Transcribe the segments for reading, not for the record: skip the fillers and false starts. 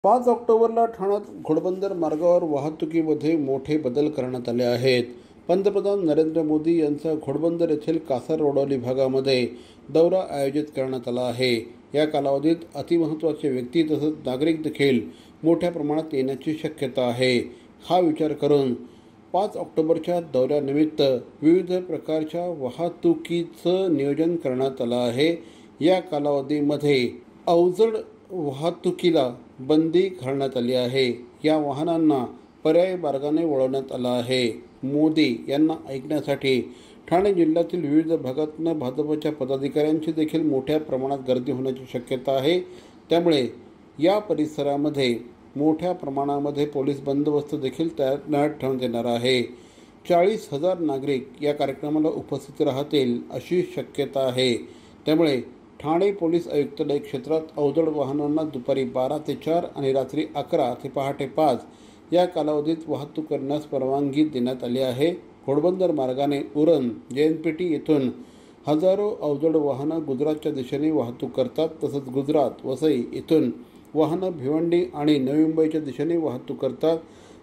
5 ऑक्टोबरला ठाण्यात घोडबंदर मार्गावर वाहतुकीमध्ये मोठे बदल करण्यात आले आहेत. पंतप्रधान नरेंद्र मोदी यांचा घोडबंदर येथील कासार रोडोली भागामध्ये दौरा आयोजित करण्यात आला आहे. या कालावधीत अतिमहत्त्वाचे व्यक्ती तसंच नागरिक देखील मोठ्या प्रमाणात येण्याची शक्यता आहे. हा विचार करून 5 ऑक्टोबरच्या दौऱ्यानिमित्त विविध प्रकारच्या वाहतुकीचं नियोजन करण्यात आलं आहे. या कालावधीमध्ये अवजड वाहतुकीला बंदी घालण्यात आली आहे. या वाहनांना पर्यायी मार्गाने वळवण्यात आलं आहे. मोदी यांना ऐकण्यासाठी ठाणे जिल्ह्यातील विविध भागातून भाजपच्या पदाधिकाऱ्यांची देखील मोठ्या प्रमाणात गर्दी होण्याची शक्यता आहे. त्यामुळे या परिसरामध्ये मोठ्या प्रमाणामध्ये पोलीस बंदोबस्त देखील तैनात ठेवण्यात येणार आहे. 40,000 नागरिक या कार्यक्रमाला उपस्थित राहतील अशी शक्यता आहे. त्यामुळे ठाणे पोलीस आयुक्तालय क्षेत्रात अवजड वाहनांना दुपारी 12 ते 4 आणि रात्री 11 ते पहाटे 5 या कालावधीत वाहतूक करण्यास परवानगी देण्यात आली आहे. घोडबंदर मार्गाने उरण JNPT येथून हजारो अवजड वाहनं गुजरातच्या दिशेने वाहतूक करतात. तसंच गुजरात वसई येथून वाहनं भिवंडी आणि नवी मुंबईच्या दिशेने वाहतूक करतात.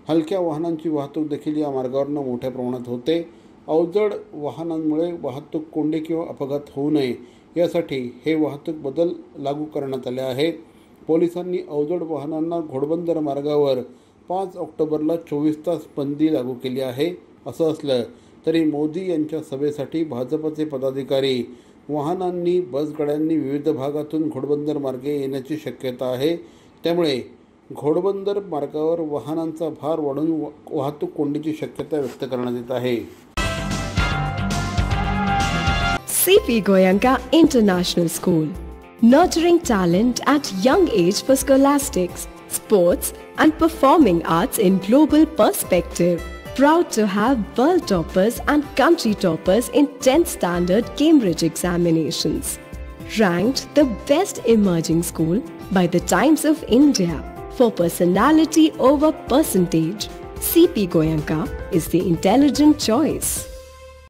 हलक्या वाहनांची वाहतूक देखील या मार्गावरून मोठ्या प्रमाणात होते. अवजड वाहनांमुळे वाहतूक कोंडी किंवा अपघात होऊ नये यासाठी हे वाहतूक बदल लागू करण्यात आले आहेत. पोलिसांनी अवजड वाहनांना घोडबंदर मार्गावर 5 ऑक्टोबरला 24 तास बंदी लागू केली आहे. असं असलं तरी मोदी यांच्या सभेसाठी भाजपचे पदाधिकारी वाहनांनी बसगाड्यांनी विविध भागातून घोडबंदर मार्गे येण्याची शक्यता आहे. त्यामुळे घोडबंदर मार्गावर वाहनांचा भार वाढून वाहतूक कोंडीची शक्यता व्यक्त करण्यात येत आहे. CP Goenka International School, nurturing talent at young age for scholastics, sports and performing arts in global perspective. Proud to have world toppers and country toppers in 10th standard Cambridge examinations. Ranked the best emerging school by the Times of India for personality over percentage. CP Goenka is the intelligent choice.